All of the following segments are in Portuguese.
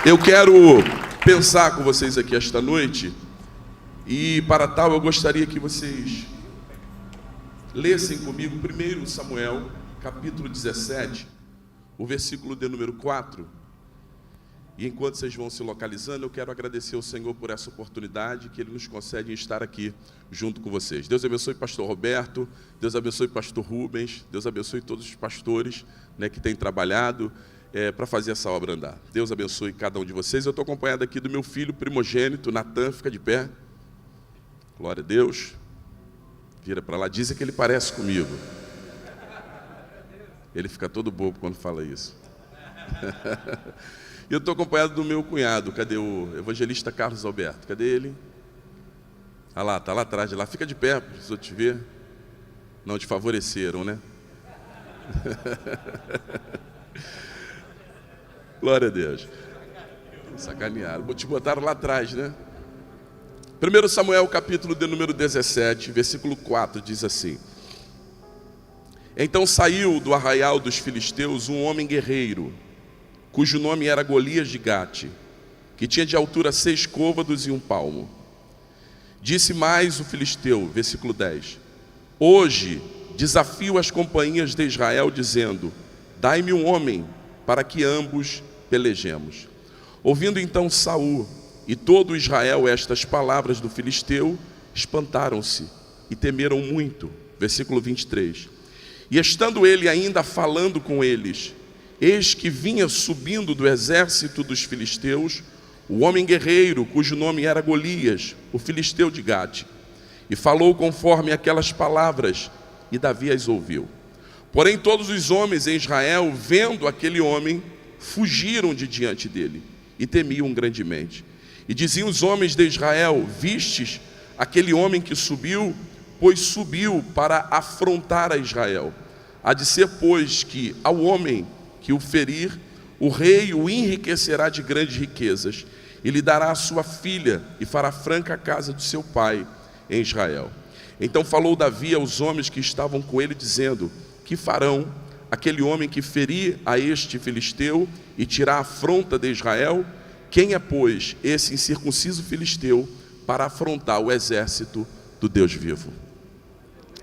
Eu quero pensar com vocês aqui esta noite, e para tal eu gostaria que vocês lessem comigo 1 Samuel, capítulo 17, o versículo de número 4. E enquanto vocês vão se localizando, eu quero agradecer ao Senhor por essa oportunidade que Ele nos concede em estar aqui junto com vocês. Deus abençoe pastor Roberto, Deus abençoe pastor Rubens, Deus abençoe todos os pastores, que têm trabalhado para fazer essa obra andar. Deus abençoe cada um de vocês. Eu estou acompanhado aqui do meu filho primogênito, Natan, fica de pé. Glória a Deus. Vira para lá, dizem que ele parece comigo. Ele fica todo bobo quando fala isso. E eu estou acompanhado do meu cunhado. Cadê o evangelista Carlos Alberto? Cadê ele? Ah lá, está lá atrás de lá. Fica de pé, para os outros te ver. Não te favoreceram, né? Glória a Deus. Sacanearam. Te botaram lá atrás, né? 1 Samuel, capítulo de número 17, versículo 4, diz assim: Então saiu do arraial dos filisteus um homem guerreiro, cujo nome era Golias de Gate, que tinha de altura 6 côvados e 1 palmo. Disse mais o filisteu, versículo 10: Hoje desafio as companhias de Israel, dizendo: Dai-me um homem, para que ambos pelejemos. Ouvindo então Saul e todo Israel estas palavras do filisteu, espantaram-se e temeram muito. Versículo 23. E estando ele ainda falando com eles, eis que vinha subindo do exército dos filisteus o homem guerreiro, cujo nome era Golias, o filisteu de Gate, e falou conforme aquelas palavras, e Davi as ouviu. Porém todos os homens em Israel, vendo aquele homem, fugiram de diante dele, e temiam grandemente. E diziam os homens de Israel: Vistes aquele homem que subiu? Pois subiu para afrontar a Israel. Há de ser, pois, que ao homem que o ferir, o rei o enriquecerá de grandes riquezas, e lhe dará a sua filha, e fará franca a casa do seu pai em Israel. Então falou Davi aos homens que estavam com ele, dizendo: Que farão aquele homem que ferir a este filisteu e tirar a afronta de Israel? Quem é, pois, esse incircunciso filisteu para afrontar o exército do Deus vivo?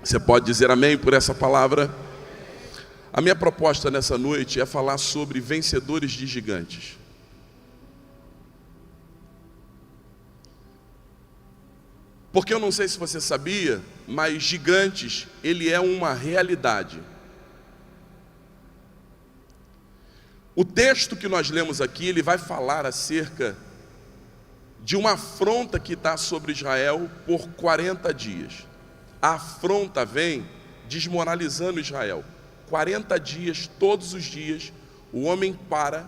Você pode dizer amém por essa palavra? A minha proposta nessa noite é falar sobre vencedores de gigantes. Porque eu não sei se você sabia, mas gigantes, ele é uma realidade. O texto que nós lemos aqui, ele vai falar acerca de uma afronta que está sobre Israel por 40 dias. A afronta vem desmoralizando Israel. 40 dias, todos os dias, o homem para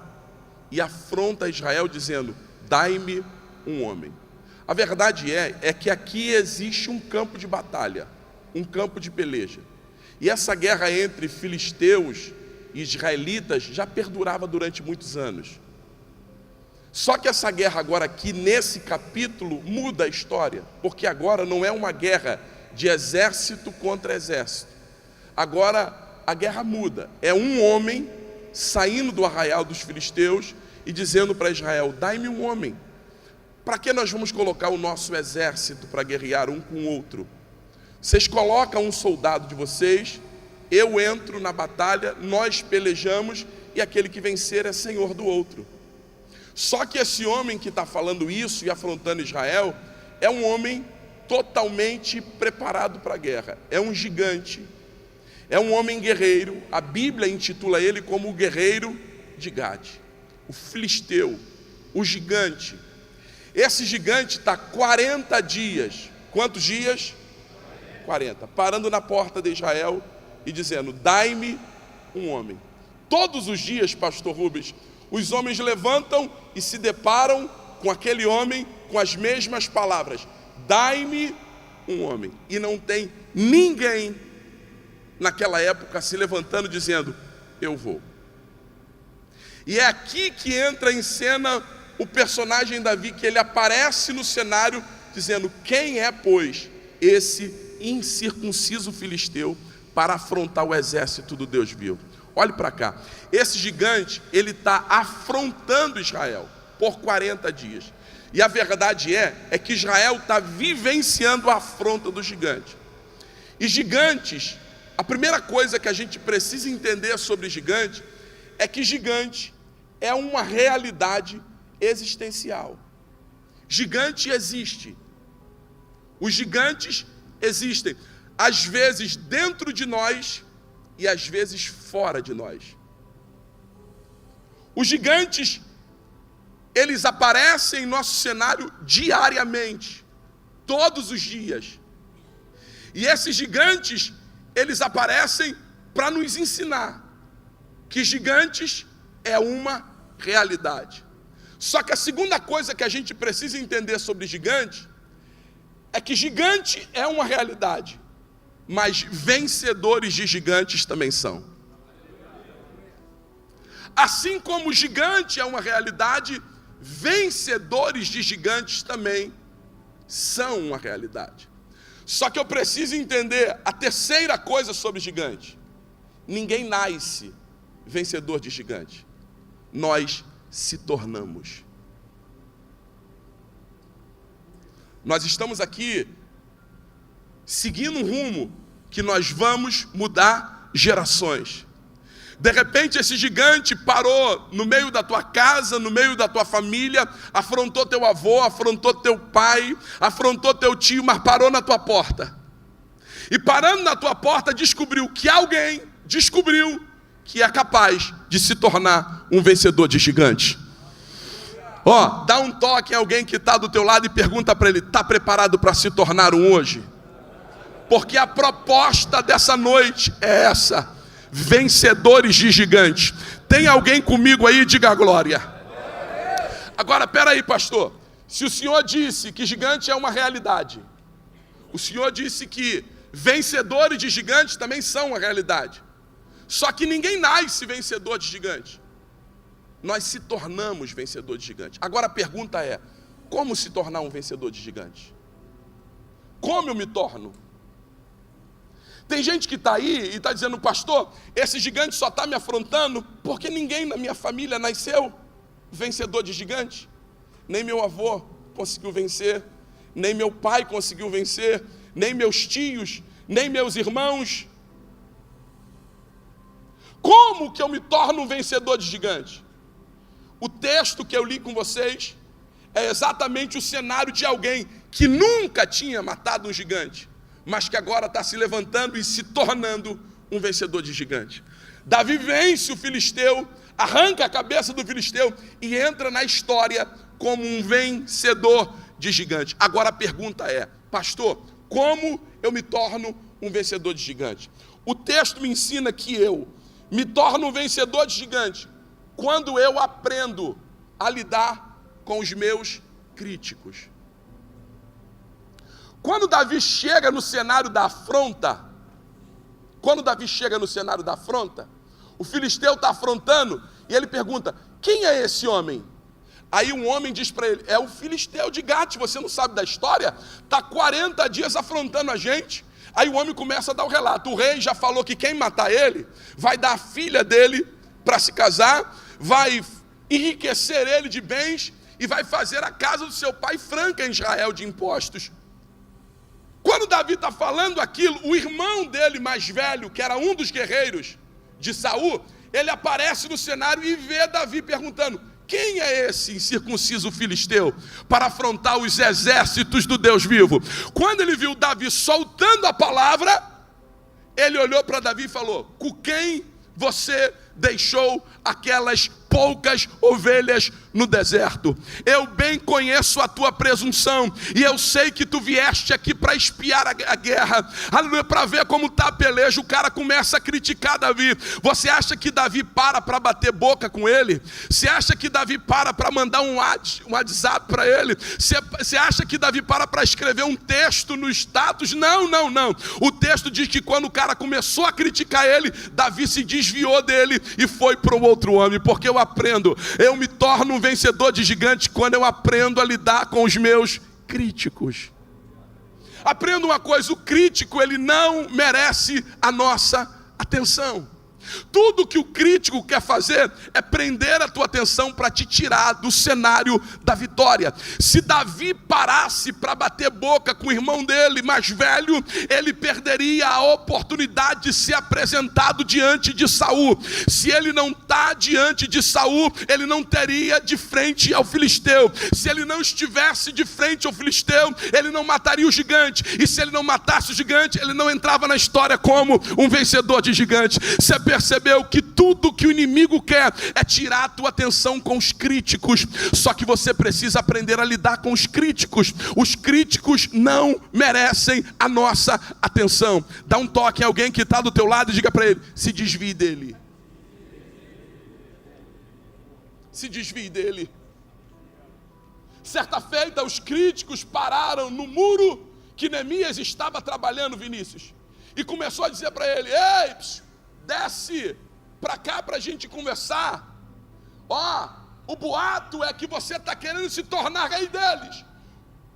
e afronta Israel dizendo: Dai-me um homem. A verdade é que aqui existe um campo de batalha, um campo de peleja. E essa guerra entre filisteus e israelitas já perdurava durante muitos anos. Só que essa guerra agora aqui, nesse capítulo, muda a história, porque agora não é uma guerra de exército contra exército. Agora a guerra muda, é um homem saindo do arraial dos filisteus e dizendo para Israel: Dai-me um homem. Para que nós vamos colocar o nosso exército para guerrear um com o outro? Vocês colocam um soldado de vocês, eu entro na batalha, nós pelejamos, e aquele que vencer é senhor do outro. Só que esse homem que está falando isso e afrontando Israel é um homem totalmente preparado para a guerra, é um gigante, é um homem guerreiro. A Bíblia intitula ele como o guerreiro de Gade, o filisteu, o gigante. Esse gigante está 40 dias, quantos dias? 40, parando na porta de Israel e dizendo: Dai-me um homem. Todos os dias, pastor Rubens, os homens levantam e se deparam com aquele homem com as mesmas palavras: Dai-me um homem. E não tem ninguém naquela época se levantando dizendo: Eu vou. E é aqui que entra em cena o personagem Davi, que ele aparece no cenário dizendo: Quem é, pois, esse incircunciso filisteu para afrontar o exército do Deus vivo? Olhe para cá, esse gigante, ele está afrontando Israel. por 40 dias. E a verdade é que Israel está vivenciando a afronta do gigante. E gigantes, a primeira coisa que a gente precisa entender sobre gigante é que gigante é uma realidade existencial. Gigante existe. Os gigantes existem, às vezes dentro de nós e às vezes fora de nós. Os gigantes, eles aparecem em nosso cenário diariamente, todos os dias. E esses gigantes, eles aparecem para nos ensinar que gigantes é uma realidade. Só que a segunda coisa que a gente precisa entender sobre gigante é que gigante é uma realidade, mas vencedores de gigantes também são. Assim como gigante é uma realidade, vencedores de gigantes também são uma realidade. Só que eu preciso entender a terceira coisa sobre gigante. Ninguém nasce vencedor de gigante. Nós se tornamos. Nós estamos aqui seguindo um rumo que nós vamos mudar gerações. De repente esse gigante parou no meio da tua casa, no meio da tua família, afrontou teu avô, afrontou teu pai, afrontou teu tio, mas parou na tua porta. E parando na tua porta, descobriu que alguém descobriu que é capaz de se tornar um vencedor de gigante. Ó, dá um toque em alguém que está do teu lado e pergunta para ele, está preparado para se tornar um hoje? Porque a proposta dessa noite é essa. Vencedores de gigantes. Tem alguém comigo aí? Diga glória. Agora, peraí, pastor. Se o senhor disse que gigante é uma realidade, o senhor disse que vencedores de gigantes também são uma realidade. Só que ninguém nasce vencedor de gigante. Nós se tornamos vencedor de gigante. Agora a pergunta é, como se tornar um vencedor de gigante? Como eu me torno? Tem gente que está aí e está dizendo, pastor, esse gigante só está me afrontando porque ninguém na minha família nasceu vencedor de gigante. Nem meu avô conseguiu vencer, nem meu pai conseguiu vencer, nem meus tios, nem meus irmãos. Como que eu me torno um vencedor de gigante? O texto que eu li com vocês é exatamente o cenário de alguém que nunca tinha matado um gigante, mas que agora está se levantando e se tornando um vencedor de gigante. Davi vence o filisteu, arranca a cabeça do filisteu e entra na história como um vencedor de gigante. Agora a pergunta é, pastor, como eu me torno um vencedor de gigante? O texto me ensina que eu me torno um vencedor de gigante quando eu aprendo a lidar com os meus críticos. Quando Davi chega no cenário da afronta, o filisteu está afrontando e ele pergunta, quem é esse homem? Aí um homem diz para ele, é o filisteu de Gate, você não sabe da história? Está 40 dias afrontando a gente. Aí o homem começa a dar o relato, o rei já falou que quem matar ele, vai dar a filha dele para se casar, vai enriquecer ele de bens e vai fazer a casa do seu pai franca em Israel de impostos. Quando Davi está falando aquilo, o irmão dele mais velho, que era um dos guerreiros de Saul, ele aparece no cenário e vê Davi perguntando, quem é esse incircunciso filisteu para afrontar os exércitos do Deus vivo? Quando ele viu Davi soltando a palavra, ele olhou para Davi e falou, com quem você deixou aquelas poucas ovelhas no deserto? Eu bem conheço a tua presunção e eu sei que tu vieste aqui para espiar a guerra, para ver como está a peleja. O cara começa a criticar Davi. Você acha que Davi para bater boca com ele? Você acha que Davi para mandar um WhatsApp para ele? Você acha que Davi para escrever um texto no status? Não. O texto diz que quando o cara começou a criticar ele, Davi se desviou dele e foi para o outro homem, porque eu me torno um vencedor de gigante quando eu aprendo a lidar com os meus críticos. Aprenda uma coisa, o crítico ele não merece a nossa atenção. Tudo que o crítico quer fazer é prender a tua atenção para te tirar do cenário da vitória. Se Davi parasse para bater boca com o irmão dele mais velho, ele perderia a oportunidade de ser apresentado diante de Saul. Se ele não está diante de Saul, ele não teria de frente ao filisteu. Se ele não estivesse de frente ao filisteu, ele não mataria o gigante. E se ele não matasse o gigante, ele não entrava na história como um vencedor de gigante. Você percebeu que tudo que o inimigo quer é tirar a tua atenção com os críticos. Só que você precisa aprender a lidar com os críticos. Os críticos não merecem a nossa atenção. Dá um toque em alguém que está do teu lado e diga para ele: se desvie dele. Se desvie dele. Certa feita, os críticos pararam no muro que Neemias estava trabalhando, Vinícius, e começou a dizer para ele: ei, desce para cá para a gente conversar. O boato é que você está querendo se tornar rei deles.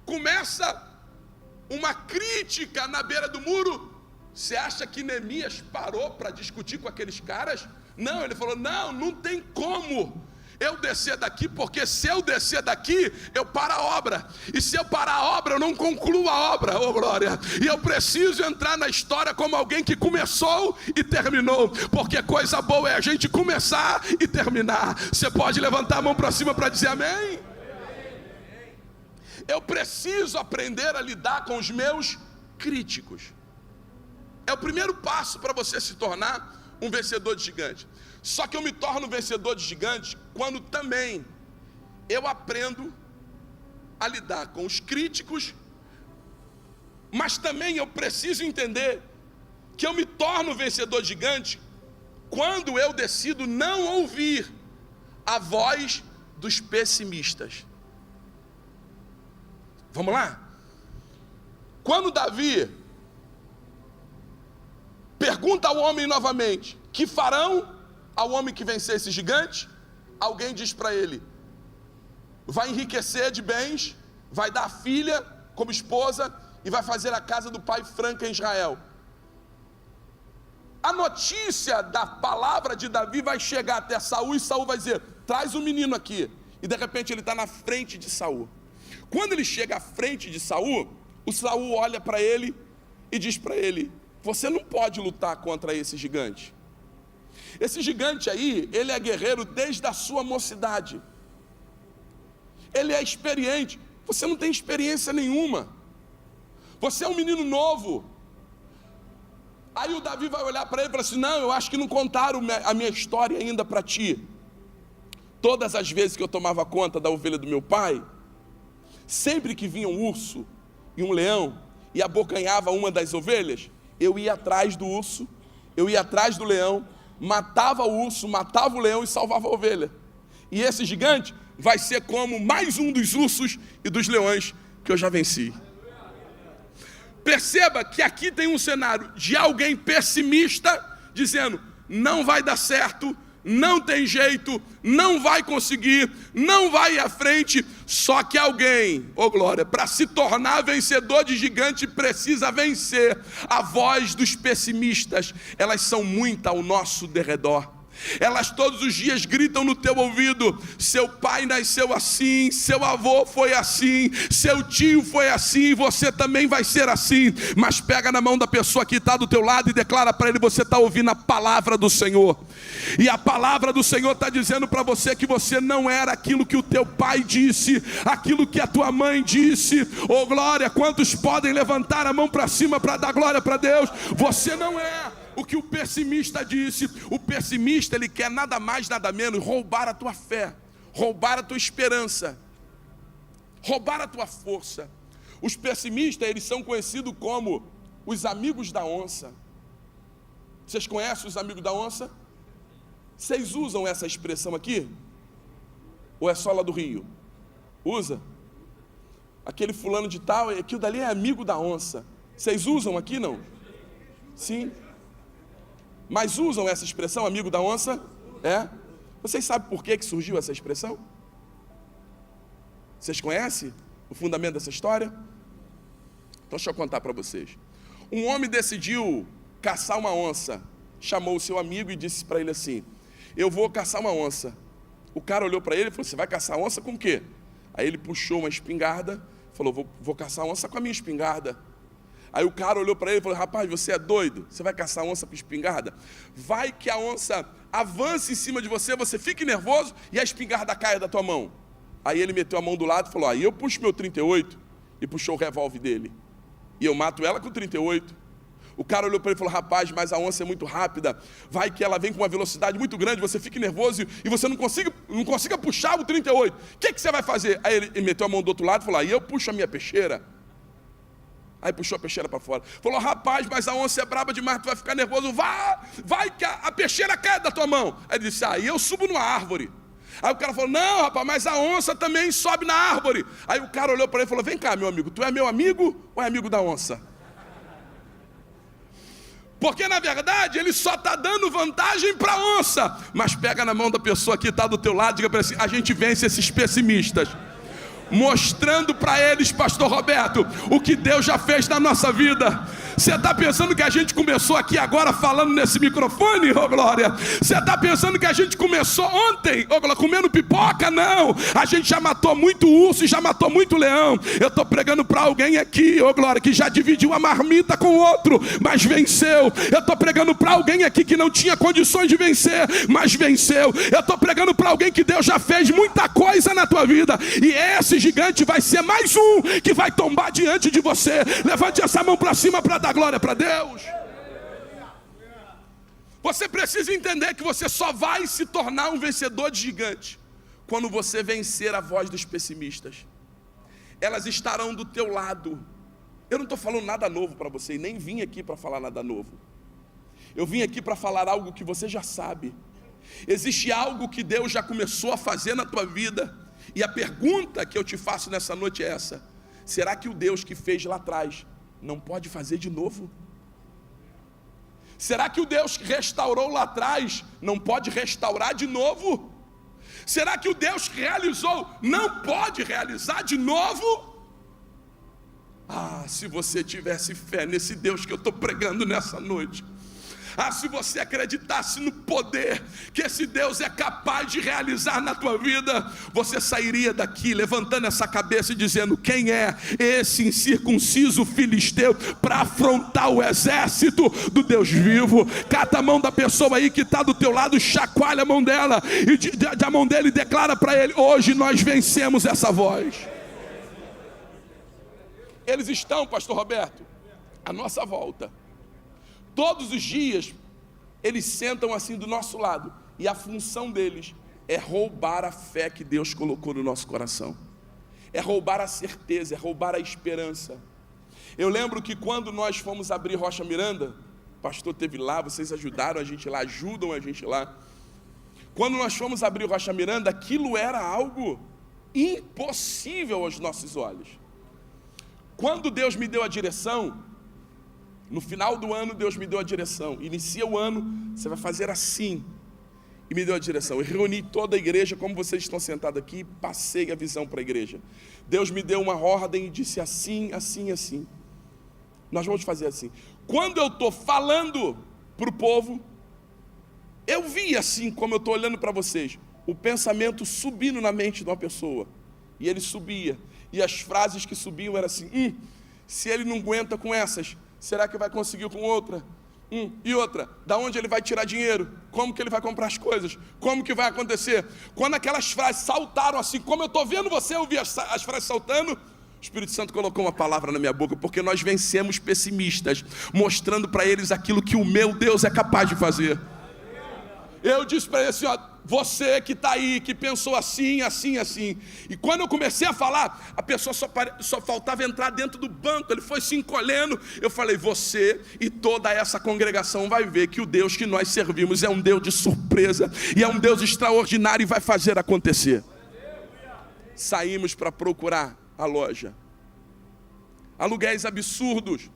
Começa uma crítica na beira do muro. Você acha que Neemias parou para discutir com aqueles caras? Não, ele falou: não tem como eu descer daqui, porque se eu descer daqui, eu paro a obra. E se eu parar a obra, eu não concluo a obra, glória. E eu preciso entrar na história como alguém que começou e terminou. Porque coisa boa é a gente começar e terminar. Você pode levantar a mão para cima para dizer amém? Eu preciso aprender a lidar com os meus críticos. É o primeiro passo para você se tornar um vencedor de gigante. Só que eu me torno vencedor de gigante quando também eu aprendo a lidar com os críticos, mas também eu preciso entender que eu me torno vencedor de gigante quando eu decido não ouvir a voz dos pessimistas. Vamos lá? Quando Davi pergunta ao homem novamente: que farão ao homem que vencer esse gigante? Alguém diz para ele: vai enriquecer de bens, vai dar a filha como esposa e vai fazer a casa do pai franca em Israel. A notícia da palavra de Davi vai chegar até Saul e Saul vai dizer: traz o menino aqui. E de repente ele está na frente de Saul. Quando ele chega à frente de Saul, o Saul olha para ele e diz para ele: você não pode lutar contra esse gigante. Esse gigante aí, ele é guerreiro desde a sua mocidade. Ele é experiente. Você não tem experiência nenhuma. Você é um menino novo. Aí o Davi vai olhar para ele e falar assim: não, eu acho que não contaram a minha história ainda para ti. Todas as vezes que eu tomava conta da ovelha do meu pai, sempre que vinha um urso e um leão e abocanhava uma das ovelhas, eu ia atrás do urso, eu ia atrás do leão, matava o urso, matava o leão e salvava a ovelha. E esse gigante vai ser como mais um dos ursos e dos leões que eu já venci. Perceba que aqui tem um cenário de alguém pessimista dizendo: não vai dar certo, não tem jeito, não vai conseguir, não vai à frente. Só que alguém, glória, para se tornar vencedor de gigante precisa vencer a voz dos pessimistas. Elas são muitas ao nosso derredor. Elas todos os dias gritam no teu ouvido: seu pai nasceu assim, seu avô foi assim, seu tio foi assim, você também vai ser assim. Mas pega na mão da pessoa que está do teu lado e declara para ele: você está ouvindo a palavra do Senhor. E a palavra do Senhor está dizendo para você que você não era aquilo que o teu pai disse, aquilo que a tua mãe disse. Glória, quantos podem levantar a mão para cima para dar glória para Deus? Você não é o que o pessimista disse. O pessimista, ele quer nada mais, nada menos roubar a tua fé, roubar a tua esperança, roubar a tua força. Os pessimistas, eles são conhecidos como os amigos da onça. Vocês conhecem os amigos da onça? Vocês usam essa expressão aqui? Ou é só lá do Rio? Usa? Aquele fulano de tal, aquilo dali é amigo da onça. Vocês usam aqui, não? Sim. Mas usam essa expressão, amigo da onça? É? Vocês sabem por que surgiu essa expressão? Vocês conhecem o fundamento dessa história? Então deixa eu contar para vocês. Um homem decidiu caçar uma onça chamou o seu amigo e disse para ele assim: eu vou caçar uma onça. O cara olhou para ele e falou: você vai caçar onça com o quê? Aí ele puxou uma espingarda, falou: vou caçar onça com a minha espingarda. Aí o cara olhou para ele e falou: rapaz, você é doido? Você vai caçar onça com espingarda? Vai que a onça avance em cima de você, você fique nervoso e a espingarda caia da tua mão. Aí ele meteu a mão do lado e falou: aí eu puxo meu 38, e puxou o revólver dele. E eu mato ela com 38. O cara olhou para ele e falou: rapaz, mas a onça é muito rápida, vai que ela vem com uma velocidade muito grande, você fique nervoso e você não consiga puxar o 38. O que você vai fazer? Aí ele meteu a mão do outro lado e falou: aí eu puxo a minha peixeira. Aí puxou a peixeira para fora. Falou: rapaz, mas a onça é braba demais, tu vai ficar nervoso. Vai que a peixeira cai da tua mão. Aí ele disse: aí eu subo numa árvore. Aí o cara falou: não, rapaz, mas a onça também sobe na árvore. Aí o cara olhou para ele e falou: vem cá, meu amigo, tu é meu amigo ou é amigo da onça? Porque na verdade ele só está dando vantagem para a onça. Mas pega na mão da pessoa que está do teu lado e diga para ele assim: a gente vence esses pessimistas, mostrando para eles, pastor Roberto, o que Deus já fez na nossa vida. Você está pensando que a gente começou aqui agora falando nesse microfone, ô glória? Você está pensando que a gente começou ontem, ô glória, comendo pipoca? Não, a gente já matou muito urso e já matou muito leão. Eu estou pregando para alguém aqui, ô glória, que já dividiu a marmita com o outro, mas venceu. Eu estou pregando para alguém aqui que não tinha condições de vencer, mas venceu. Eu estou pregando para alguém que Deus já fez muita coisa na tua vida, e esse gigante vai ser mais um que vai tombar diante de você. Levante essa mão para cima para dar glória para Deus. Você precisa entender que você só vai se tornar um vencedor de gigante quando você vencer a voz dos pessimistas. Elas estarão do teu lado. Eu não estou falando nada novo para você, e nem vim aqui para falar nada novo. Eu vim aqui para falar algo que você já sabe. Existe algo que Deus já começou a fazer na tua vida, e a pergunta que eu te faço nessa noite é essa: será que o Deus que fez lá atrás não pode fazer de novo? Será que o Deus que restaurou lá atrás não pode restaurar de novo? Será que o Deus que realizou não pode realizar de novo? Ah, se você tivesse fé nesse Deus que eu estou pregando nessa noite. Ah, se você acreditasse no poder que esse Deus é capaz de realizar na tua vida, você sairia daqui levantando essa cabeça e dizendo: quem é esse incircunciso filisteu para afrontar o exército do Deus vivo? Cata a mão da pessoa aí que está do teu lado, chacoalha a mão dela e a mão dele declara para ele: hoje nós vencemos essa voz. Eles estão, pastor Roberto, à nossa volta. Todos os dias, eles sentam assim do nosso lado, e a função deles é roubar a fé que Deus colocou no nosso coração, é roubar a certeza, é roubar a esperança. Eu lembro que quando nós fomos abrir Rocha Miranda, o pastor esteve lá, vocês ajudaram a gente lá, ajudam a gente lá. Quando nós fomos abrir Rocha Miranda, aquilo era algo impossível aos nossos olhos. Quando Deus me deu a direção, no final do ano Deus me deu a direção: inicia o ano, você vai fazer assim. E me deu a direção. Eu reuni toda a igreja, como vocês estão sentados aqui, passei a visão para a igreja. Deus me deu uma ordem e disse assim, assim, assim. Nós vamos fazer assim. Quando eu estou falando para o povo, eu vi assim, como eu estou olhando para vocês, o pensamento subindo na mente de uma pessoa. E ele subia. E as frases que subiam eram assim: se ele não aguenta com essas, será que vai conseguir com outra? E outra, da onde ele vai tirar dinheiro? Como que ele vai comprar as coisas? Como que vai acontecer? Quando aquelas frases saltaram assim, como eu estou vendo você ouvir as frases saltando, o Espírito Santo colocou uma palavra na minha boca, porque nós vencemos pessimistas, mostrando para eles aquilo que o meu Deus é capaz de fazer. Eu disse para ele assim: ó, você que está aí, que pensou assim, assim, assim. E quando eu comecei a falar, a pessoa só faltava entrar dentro do banco, ele foi se encolhendo. Eu falei: você e toda essa congregação vai ver que o Deus que nós servimos é um Deus de surpresa, e é um Deus extraordinário, e vai fazer acontecer. Saímos para procurar a loja. Aluguéis absurdos,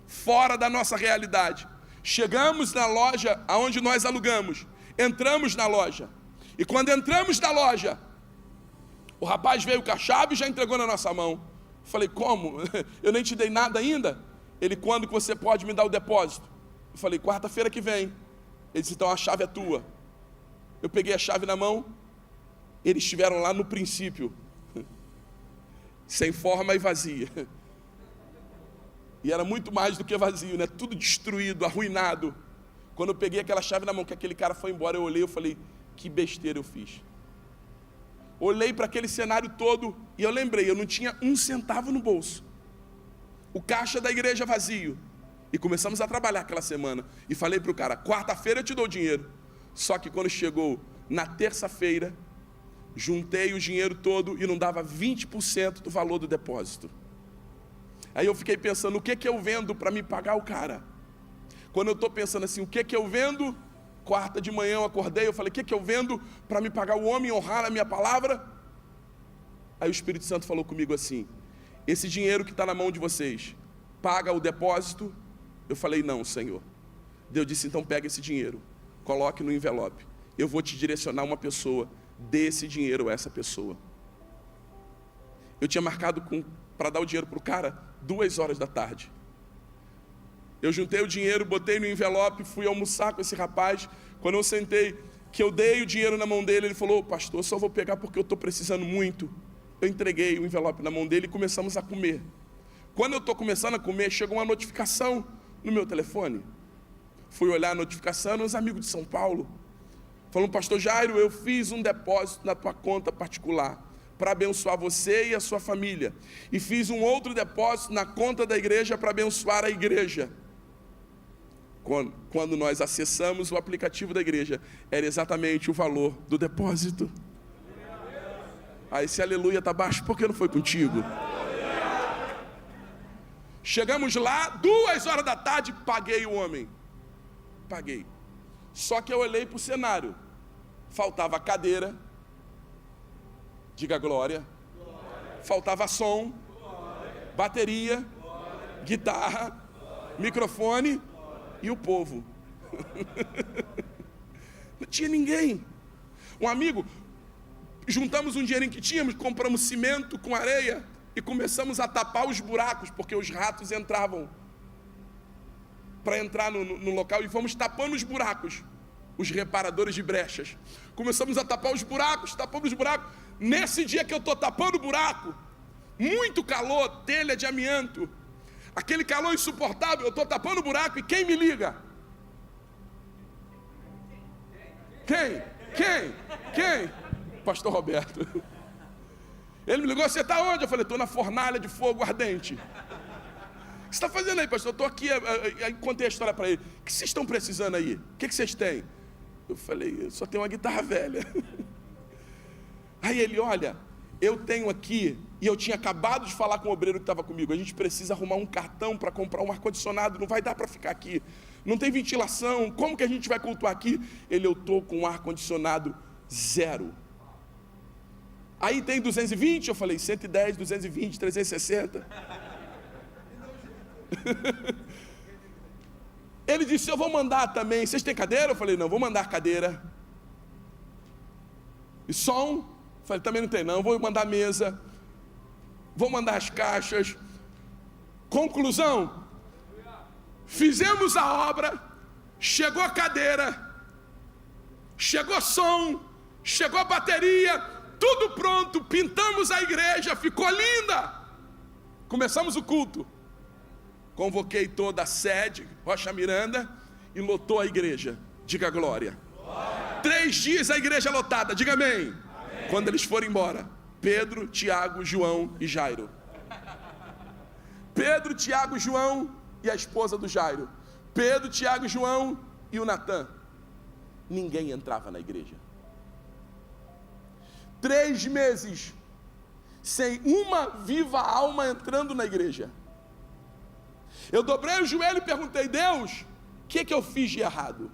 fora da nossa realidade. Chegamos na loja aonde nós alugamos. Entramos na loja, e quando entramos na loja, o rapaz veio com a chave e já entregou na nossa mão. Falei: como? Eu nem te dei nada ainda? Ele: quando que você pode me dar o depósito? Eu falei: quarta-feira que vem. Ele disse, então a chave é tua. Eu peguei a chave na mão, eles estiveram lá no princípio, sem forma e vazia. E era muito mais do que vazio, né? Tudo destruído, arruinado. Quando eu peguei aquela chave na mão, que aquele cara foi embora, eu olhei e falei, que besteira eu fiz. Olhei para aquele cenário todo e eu lembrei, eu não tinha um centavo no bolso. O caixa da igreja vazio. E começamos a trabalhar aquela semana. E falei para o cara, quarta-feira eu te dou o dinheiro. Só que quando chegou na terça-feira, juntei o dinheiro todo e não dava 20% do valor do depósito. Aí eu fiquei pensando, o que eu vendo para me pagar o cara? Quando eu estou pensando assim, o que eu vendo? Quarta de manhã eu acordei, eu falei, o que eu vendo para me pagar o homem, honrar a minha palavra? Aí o Espírito Santo falou comigo assim, esse dinheiro que está na mão de vocês, paga o depósito? Eu falei, não, Senhor. Deus disse, então pega esse dinheiro, coloque no envelope, eu vou te direcionar uma pessoa, dê esse dinheiro a essa pessoa. Eu tinha marcado para dar o dinheiro para o cara 2 horas da tarde. Eu juntei o dinheiro, botei no envelope, fui almoçar com esse rapaz. Quando eu sentei, que eu dei o dinheiro na mão dele, ele falou, pastor, só vou pegar porque eu estou precisando muito. Eu entreguei o envelope na mão dele e começamos a comer. Quando eu estou começando a comer, chegou uma notificação no meu telefone. Fui olhar a notificação, uns amigos de São Paulo. Falando, pastor Jairo, eu fiz um depósito na tua conta particular para abençoar você e a sua família. E fiz um outro depósito na conta da igreja para abençoar a igreja. Quando nós acessamos o aplicativo da igreja, era exatamente o valor do depósito. Aí esse aleluia está baixo, por que não foi contigo? Chegamos lá, 2 horas da tarde, paguei o homem. Paguei. Só que eu olhei para o cenário. Faltava cadeira. Diga glória. Faltava som. Bateria. Guitarra. Microfone. E o povo. Não tinha ninguém. Um amigo, juntamos um dinheirinho que tínhamos, compramos cimento com areia e começamos a tapar os buracos, porque os ratos entravam para entrar no local, e fomos tapando os buracos, os reparadores de brechas. Começamos a tapar os buracos, tapamos os buracos. Nesse dia que eu estou tapando o buraco, muito calor, telha de amianto, aquele calor insuportável, eu estou tapando o buraco e quem me liga? Quem? Pastor Roberto. Ele me ligou, você está onde? Eu falei, estou na fornalha de fogo ardente. O que você está fazendo aí, pastor? Eu estou aqui, aí contei a história para ele. O que vocês estão precisando aí? O que vocês têm? Eu falei, eu só tenho uma guitarra velha. Aí ele, olha, eu tenho aqui, e eu tinha acabado de falar com o obreiro que estava comigo, a gente precisa arrumar um cartão para comprar um ar-condicionado, não vai dar para ficar aqui, não tem ventilação, como que a gente vai cultuar aqui? Ele, eu estou com um ar-condicionado 0. Aí tem 220, eu falei, 110, 220, 360. Ele disse, eu vou mandar também, vocês têm cadeira? Eu falei, não, vou mandar cadeira. E som? Eu falei, também não tem não, vou mandar mesa. Vou mandar as caixas. Conclusão, fizemos a obra, chegou a cadeira, chegou som, chegou a bateria, tudo pronto, pintamos a igreja, ficou linda. Começamos o culto. Convoquei toda a sede, Rocha Miranda, e lotou a igreja. Diga glória. 3 dias a igreja lotada, diga amém. Amém. Quando eles foram embora, Pedro, Tiago, João e Jairo. Pedro, Tiago, João e a esposa do Jairo. Pedro, Tiago, João e o Natan. Ninguém entrava na igreja. 3 meses sem uma viva alma entrando na igreja. Eu dobrei o joelho e perguntei, Deus, o que eu fiz de errado?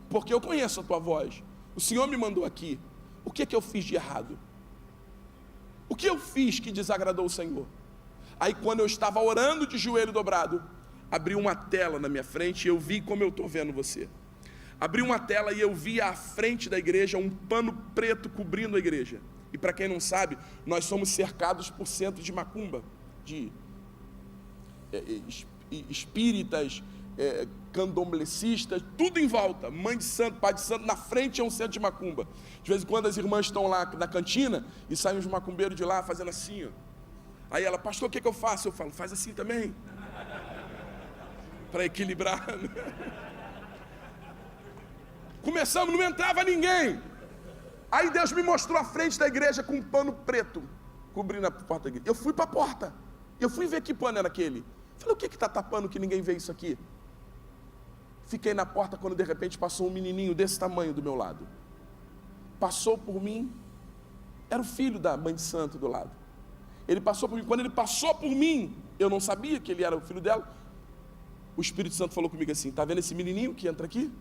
Porque eu conheço a tua voz. O Senhor me mandou aqui. O que eu fiz de errado? O que eu fiz que desagradou o Senhor? Aí quando eu estava orando de joelho dobrado, abriu uma tela na minha frente e eu vi como eu estou vendo você. Abriu uma tela e eu vi à frente da igreja um pano preto cobrindo a igreja. E para quem não sabe, nós somos cercados por centro de macumba, de espíritas, candomblecistas, tudo em volta, mãe de santo, pai de santo, na frente é um centro de macumba. De vez em quando as irmãs estão lá na cantina e saem os macumbeiros de lá fazendo assim, ó. Aí ela, pastor, o que eu faço? Eu falo, faz assim também, para equilibrar. Começamos, não entrava ninguém. Aí Deus me mostrou a frente da igreja com um pano preto cobrindo a porta da igreja. Eu fui para a porta, eu fui ver que pano era aquele. Falei, o que está tapando que ninguém vê isso aqui? Fiquei na porta quando de repente passou um menininho desse tamanho do meu lado. Passou por mim, era o filho da mãe de santo do lado. Ele passou por mim, quando ele passou por mim, eu não sabia que ele era o filho dela. O Espírito Santo falou comigo assim, está vendo esse menininho que entra aqui?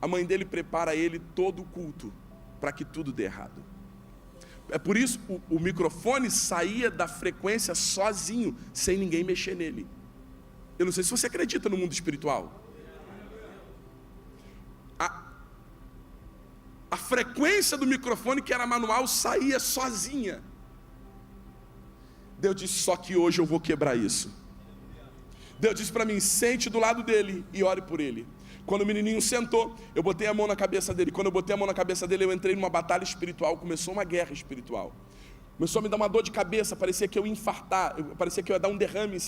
A mãe dele prepara ele todo o culto, para que tudo dê errado. É por isso que o microfone saía da frequência sozinho, sem ninguém mexer nele. Eu não sei se você acredita no mundo espiritual. A frequência do microfone, que era manual, saía sozinha. Deus disse, só que hoje eu vou quebrar isso. Deus disse para mim, sente do lado dele e ore por ele. Quando o menininho sentou, eu botei a mão na cabeça dele. Quando eu botei a mão na cabeça dele, eu entrei numa batalha espiritual. Começou uma guerra espiritual. Começou a me dar uma dor de cabeça. Parecia que eu ia infartar. Parecia que eu ia dar um derrame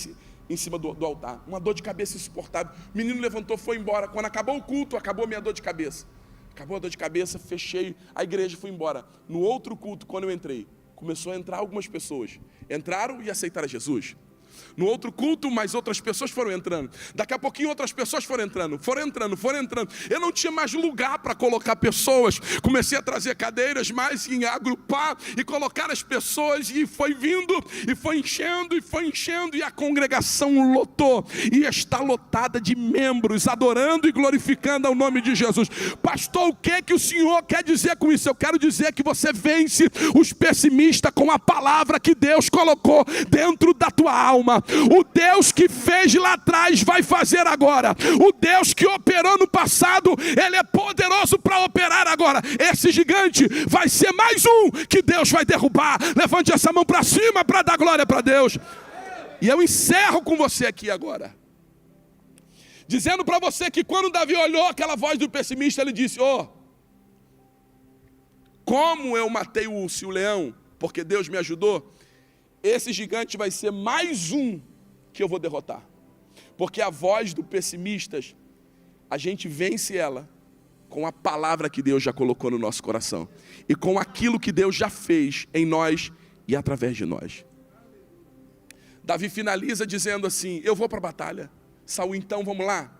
em cima do altar. Uma dor de cabeça insuportável. O menino levantou, foi embora. Quando acabou o culto, acabou a minha dor de cabeça. Acabou a dor de cabeça, fechei a igreja e fui embora. No outro culto, quando eu entrei, começou a entrar algumas pessoas. Entraram e aceitaram Jesus. No outro culto, mais outras pessoas foram entrando. Daqui a pouquinho outras pessoas foram entrando. Eu não tinha mais lugar para colocar pessoas. Comecei a trazer cadeiras mais e agrupar e colocar as pessoas. E foi vindo, e foi enchendo. E a congregação lotou. E está lotada de membros, adorando e glorificando ao nome de Jesus. Pastor, o que o Senhor quer dizer com isso? Eu quero dizer que você vence os pessimistas com a palavra que Deus colocou dentro da tua alma. O Deus que fez lá atrás vai fazer agora. O Deus que operou no passado, Ele é poderoso para operar agora. Esse gigante vai ser mais um que Deus vai derrubar. Levante essa mão para cima para dar glória para Deus. E eu encerro com você aqui agora, dizendo para você que quando Davi olhou aquela voz do pessimista, ele disse, como eu matei o urso e o leão, porque Deus me ajudou, esse gigante vai ser mais um que eu vou derrotar. Porque a voz do pessimista, a gente vence ela com a palavra que Deus já colocou no nosso coração. E com aquilo que Deus já fez em nós e através de nós. Davi finaliza dizendo assim, eu vou para a batalha. Saul, então vamos lá.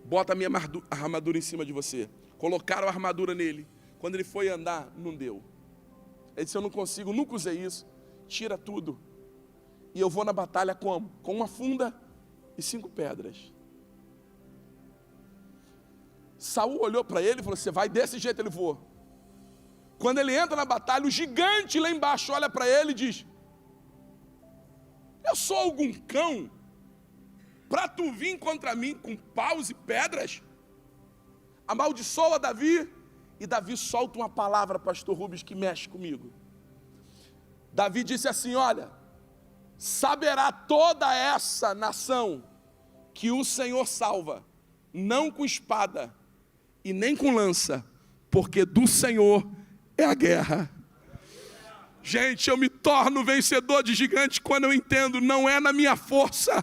Bota a minha armadura em cima de você. Colocaram a armadura nele. Quando ele foi andar, não deu. Ele disse, eu não consigo, nunca usei isso. Tira tudo. E eu vou na batalha como? Com uma funda e 5 pedras. Saul olhou para ele e falou, você vai desse jeito? Ele voou. Quando ele entra na batalha, o gigante lá embaixo olha para ele e diz, eu sou algum cão para tu vir contra mim com paus e pedras? Amaldiçoa Davi. E Davi solta uma palavra, pastor Rubens, que mexe comigo. Davi disse assim, olha, saberá toda essa nação que o Senhor salva, não com espada e nem com lança, porque do Senhor é a guerra. Gente, eu me torno vencedor de gigante quando eu entendo, não é na minha força,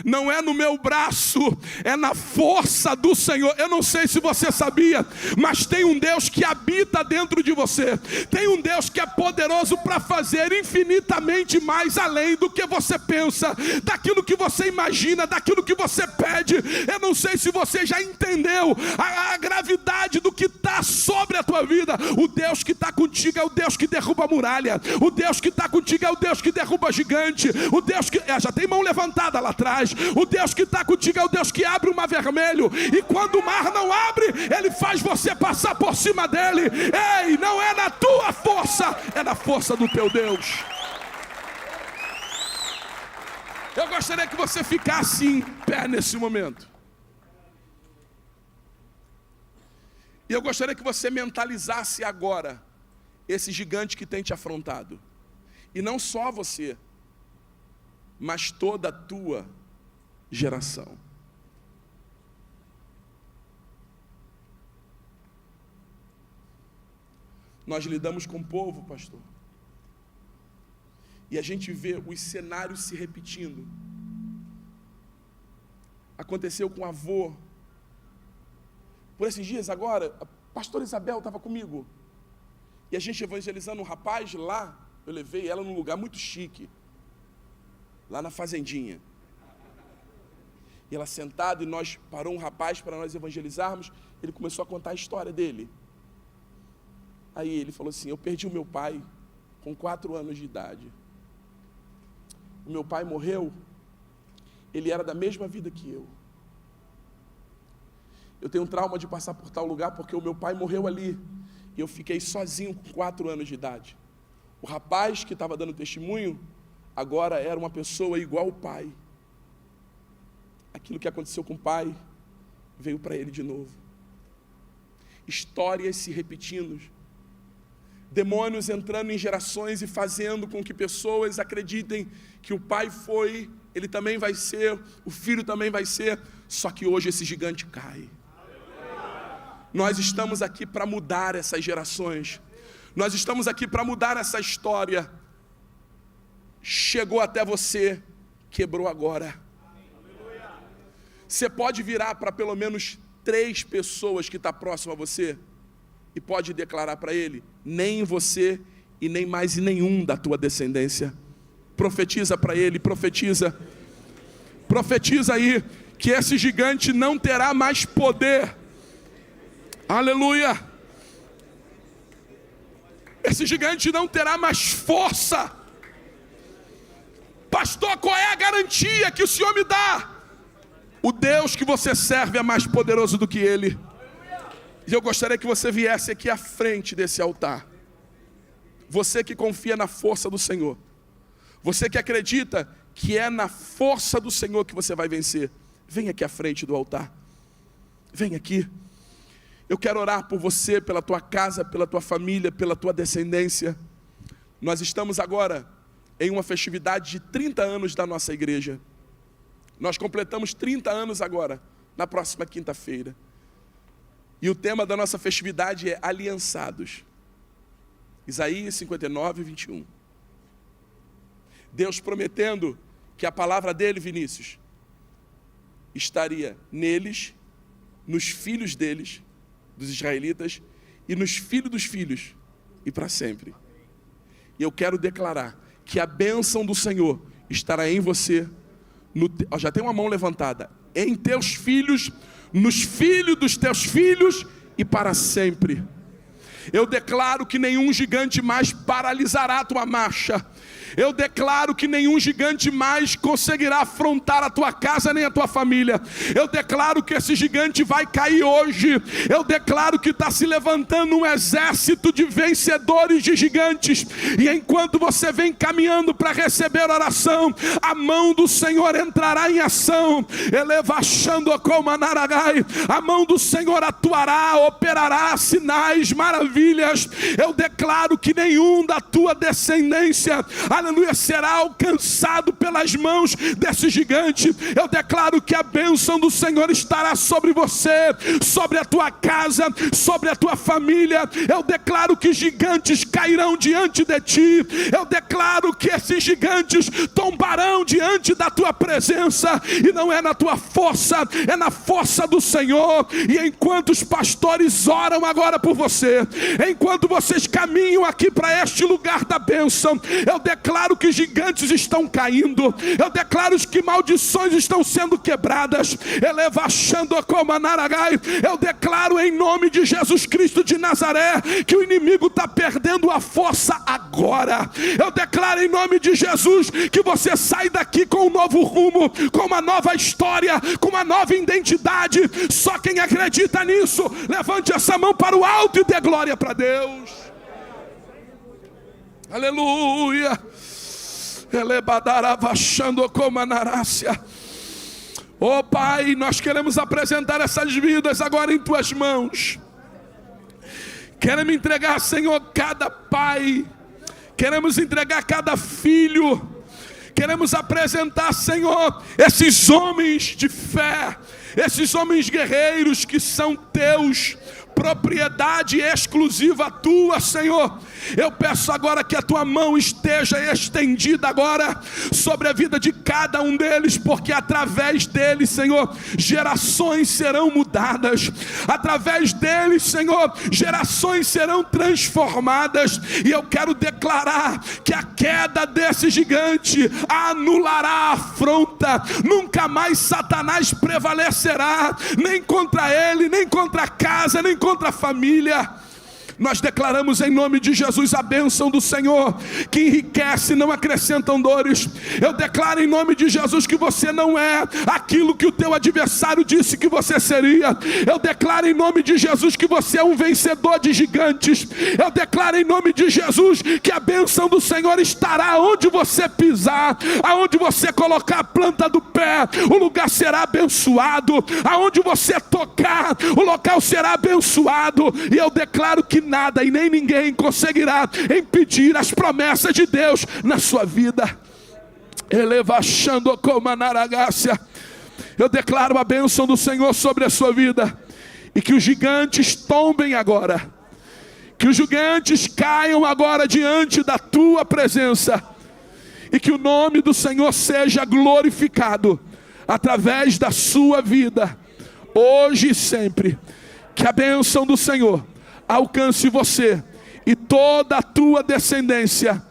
não é no meu braço, é na força do Senhor. Eu não sei se você sabia, mas tem um Deus que habita dentro de você. Tem um Deus que é poderoso para fazer infinitamente mais além do que você pensa, daquilo que você imagina, daquilo que você pede. Eu não sei se você já entendeu a gravidade do que está sobre a tua vida. O Deus que está contigo é o Deus que derruba a muralha. O Deus que está contigo é o Deus que derruba gigante. O Deus que... já tem mão levantada lá atrás. O Deus que está contigo é o Deus que abre o mar vermelho. E quando o mar não abre, Ele faz você passar por cima dele. Ei, não é na tua força, é na força do teu Deus. Eu gostaria que você ficasse em pé nesse momento. E eu gostaria que você mentalizasse agora esse gigante que tem te afrontado. E não só você, mas toda a tua geração. Nós lidamos com o povo, pastor, e a gente vê os cenários se repetindo. Aconteceu com o avô. Por esses dias agora, a pastora Isabel estava comigo. E a gente evangelizando um rapaz lá, eu levei ela num lugar muito chique, lá na fazendinha. E ela sentada, e nós parou um rapaz para nós evangelizarmos. Ele começou a contar a história dele. Aí ele falou assim: eu perdi o meu pai com 4 anos de idade. O meu pai morreu, ele era da mesma vida que eu. Eu tenho um trauma de passar por tal lugar porque o meu pai morreu ali. E eu fiquei sozinho com 4 anos de idade. O rapaz que estava dando testemunho, agora era uma pessoa igual ao pai. Aquilo que aconteceu com o pai, veio para ele de novo. Histórias se repetindo. Demônios entrando em gerações e fazendo com que pessoas acreditem que o pai foi, ele também vai ser, o filho também vai ser, só que hoje esse gigante cai. Nós estamos aqui para mudar essas gerações. Nós estamos aqui para mudar essa história. Chegou até você, quebrou agora. Você pode virar para pelo menos 3 pessoas que estão próximas a você e pode declarar para ele: nem em você e nem mais em nenhum da tua descendência. Profetiza para ele, profetiza. Profetiza aí que esse gigante não terá mais poder. Aleluia. Esse gigante não terá mais força. Pastor, qual é a garantia que o Senhor me dá? O Deus que você serve é mais poderoso do que ele. E eu gostaria que você viesse aqui à frente desse altar. Você que confia na força do Senhor. Você que acredita que é na força do Senhor que você vai vencer. Vem aqui à frente do altar. Vem aqui. Eu quero orar por você, pela tua casa, pela tua família, pela tua descendência. Nós estamos agora em uma festividade de 30 anos da nossa igreja. Nós completamos 30 anos agora, na próxima quinta-feira. E o tema da nossa festividade é aliançados. Isaías 59, 21. Deus prometendo que a palavra dele, Vinícius, estaria neles, nos filhos deles, dos israelitas, e nos filhos dos filhos, e para sempre. E eu quero declarar que a bênção do Senhor estará em você, já tem uma mão levantada, em teus filhos, nos filhos dos teus filhos, e para sempre. Eu declaro que nenhum gigante mais paralisará a tua marcha. Eu declaro que nenhum gigante mais conseguirá afrontar a tua casa nem a tua família. Eu declaro que esse gigante vai cair hoje. Eu declaro que está se levantando um exército de vencedores de gigantes. E enquanto você vem caminhando para receber oração, a mão do Senhor entrará em ação. A mão do Senhor atuará, operará sinais, maravilhas. Eu declaro que nenhum da tua descendência, aleluia, será alcançado pelas mãos desse gigante. Eu declaro que a bênção do Senhor estará sobre você, sobre a tua casa, sobre a tua família. Eu declaro que gigantes cairão diante de ti. Eu declaro que esses gigantes tombarão diante da tua presença. E não é na tua força, é na força do Senhor. E enquanto os pastores oram agora por você, enquanto vocês caminham aqui para este lugar da bênção, eu declaro que gigantes estão caindo. Eu declaro que maldições estão sendo quebradas. Eu declaro em nome de Jesus Cristo de Nazaré que o inimigo está perdendo a força agora. Eu declaro em nome de Jesus que você sai daqui com um novo rumo, com uma nova história, com uma nova identidade. Só quem acredita nisso, levante essa mão para o alto e dê glória para Deus. Aleluia. Oh Pai, nós queremos apresentar essas vidas agora em tuas mãos. Queremos entregar, Senhor, cada pai. Queremos entregar cada filho. Queremos apresentar, Senhor, esses homens de fé, esses homens guerreiros que são teus, propriedade exclusiva tua, Senhor. Eu peço agora que a tua mão esteja estendida agora sobre a vida de cada um deles, porque através deles, Senhor, gerações serão mudadas. Através deles, Senhor, gerações serão transformadas. E eu quero declarar que a queda desse gigante anulará a afronta. Nunca mais Satanás prevalecerá, nem contra ele, nem contra a casa, nem contra a família. Nós declaramos em nome de Jesus a bênção do Senhor, que enriquece, não acrescentam dores. Eu declaro em nome de Jesus que você não é aquilo que o teu adversário disse que você seria. Eu declaro em nome de Jesus que você é um vencedor de gigantes. Eu declaro em nome de Jesus que a bênção do Senhor estará onde você pisar, aonde você colocar a planta do pé, o lugar será abençoado. Aonde você tocar, o local será abençoado. E eu declaro que nada e nem ninguém conseguirá impedir as promessas de Deus na sua vida. Eu declaro a bênção do Senhor sobre a sua vida, e que os gigantes tombem agora, que os gigantes caiam agora diante da tua presença, e que o nome do Senhor seja glorificado através da sua vida, hoje e sempre. Que a bênção do Senhor alcance você e toda a tua descendência,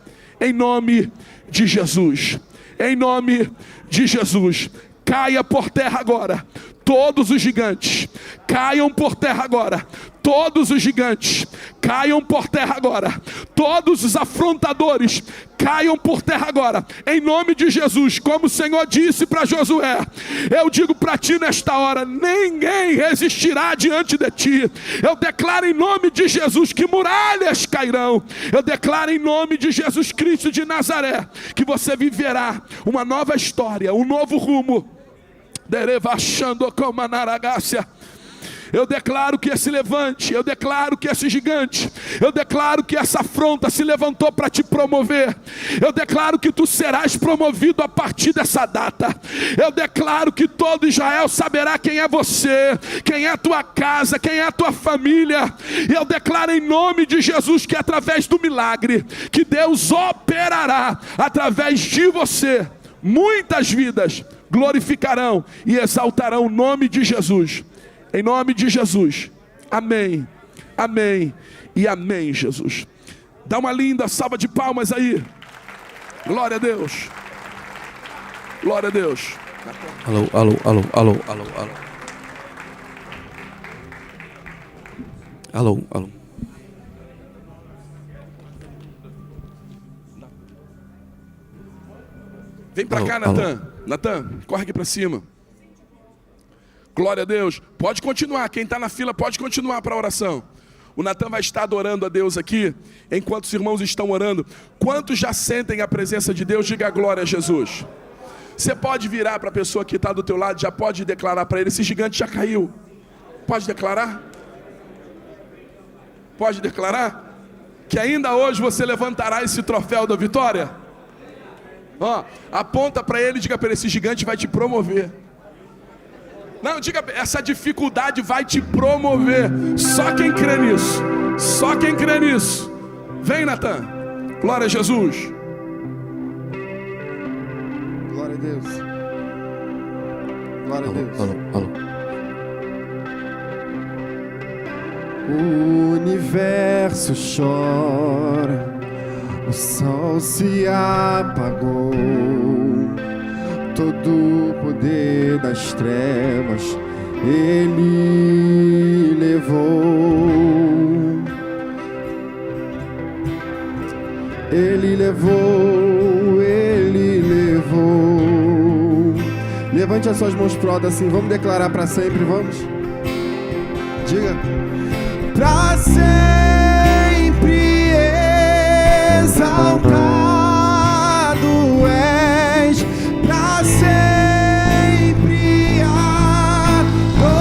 em nome de Jesus. Em nome de Jesus. Caia por terra agora todos os gigantes. Caiam por terra agora todos os gigantes. Caiam por terra agora todos os afrontadores. Caiam por terra agora, em nome de Jesus. Como o Senhor disse para Josué, eu digo para ti nesta hora: ninguém resistirá diante de ti. Eu declaro em nome de Jesus que muralhas cairão. Eu declaro em nome de Jesus Cristo de Nazaré que você viverá uma nova história, um novo rumo. Eu declaro que esse levante, eu declaro que esse gigante, eu declaro que essa afronta se levantou para te promover. Eu declaro que tu serás promovido a partir dessa data. Eu declaro que todo Israel saberá quem é você, quem é a tua casa, quem é a tua família. E eu declaro em nome de Jesus que através do milagre que Deus operará através de você, muitas vidas glorificarão e exaltarão o nome de Jesus. Em nome de Jesus. Amém. Amém. E amém, Jesus. Dá uma linda salva de palmas aí. Glória a Deus. Glória a Deus. Alô, alô, alô, alô, alô, alô. Alô, alô. Vem pra cá, Natan. Natan, corre aqui pra cima. Glória a Deus. Pode continuar. Quem está na fila pode continuar para a oração. O Natan vai estar adorando a Deus aqui, enquanto os irmãos estão orando. Quantos já sentem a presença de Deus? Diga glória a Jesus. Você pode virar para a pessoa que está do teu lado, já pode declarar para ele: esse gigante já caiu. Pode declarar? Pode declarar? Que ainda hoje você levantará esse troféu da vitória? Ó, aponta para ele e diga para ele: esse gigante vai te promover. Não, diga, essa dificuldade vai te promover. Só quem crê nisso. Só quem crê nisso. Vem, Natan. Glória a Jesus. Glória a Deus. Glória a Deus. Alô, alô. O universo chora, o sol se apagou, todo o poder das trevas Ele levou. Ele levou, Ele levou. Levante as suas mãos pro alto assim, vamos declarar para sempre, vamos? Diga. Pra sempre exaltado és, pra sempre adorado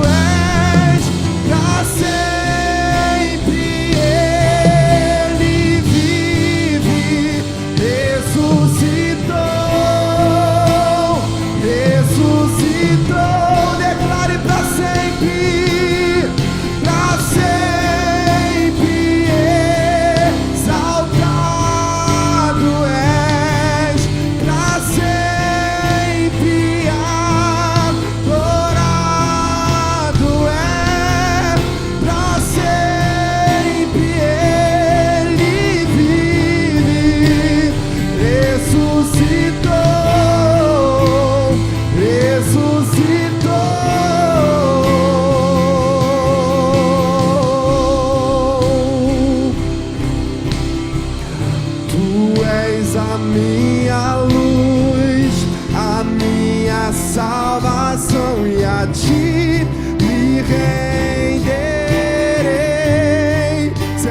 és, pra sempre Ele vive, ressuscitou, ressuscitou. Declare pra sempre.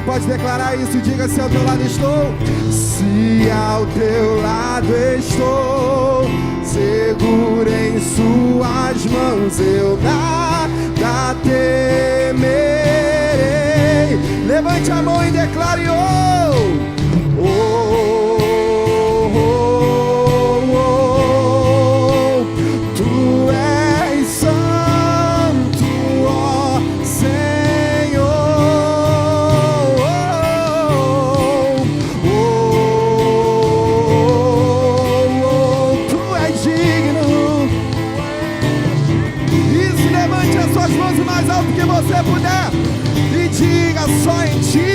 pode declarar isso, diga: se ao teu lado estou. Se ao teu lado estou, seguro em suas mãos, eu nada temerei. Levante a mão e declare: tu és santo, ó Senhor. Tu és digno. Isso, levante as suas mãos o mais alto que você puder e diga: só em ti.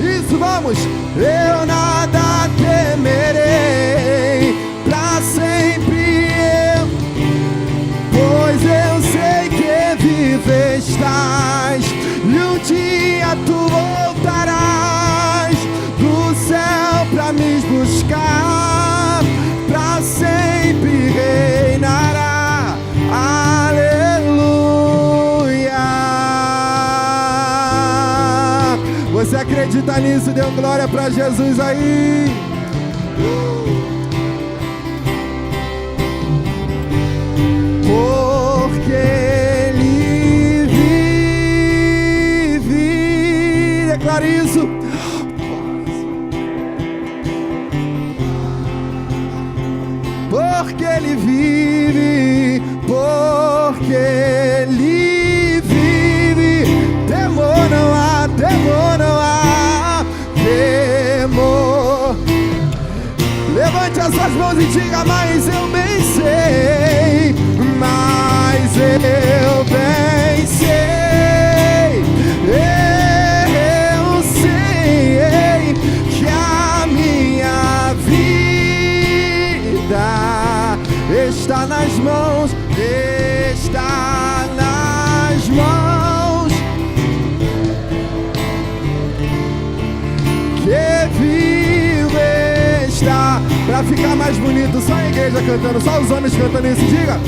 Isso, vamos. Eu nada temerei, pra sempre eu, pois eu sei que vive estás, e um dia tu voltarás do céu pra me buscar, pra sempre reinará. Aleluia. Você acredita nisso? Dê glória pra Jesus aí. Porque Ele vive. Declare isso. Porque Ele vive. Porque Ele vive. Temor não há, temor não há, temor. Levante as suas mãos e diga: mas eu bem sei, mas eu bem sei, eu sei que a minha vida está nas mãos, está nas mãos que vivo está. Pra ficar mais bonito, só a igreja cantando, só os homens cantando isso, diga: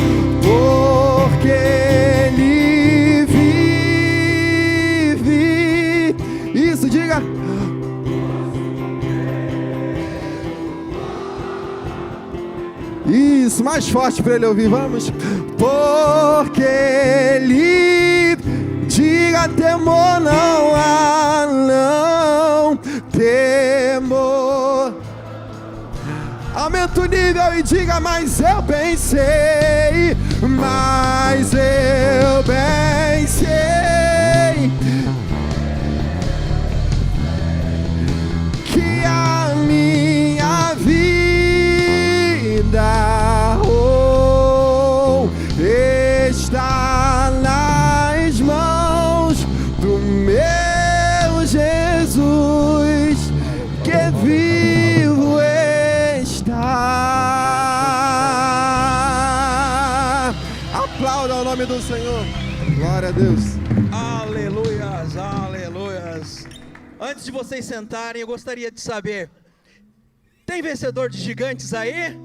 porque Ele vive. Isso, diga: isso, mais forte para ele ouvir, vamos. Porque Ele, diga: temor não há, não, temor. Aumenta o nível e diga: mas eu bem sei, mas eu bem sei que a minha vida está nas mãos do meu Jesus, que vivo está. Aplauda o nome do Senhor. Glória a Deus. Aleluias, aleluias. Antes de vocês sentarem, eu gostaria de saber: tem vencedor de gigantes aí?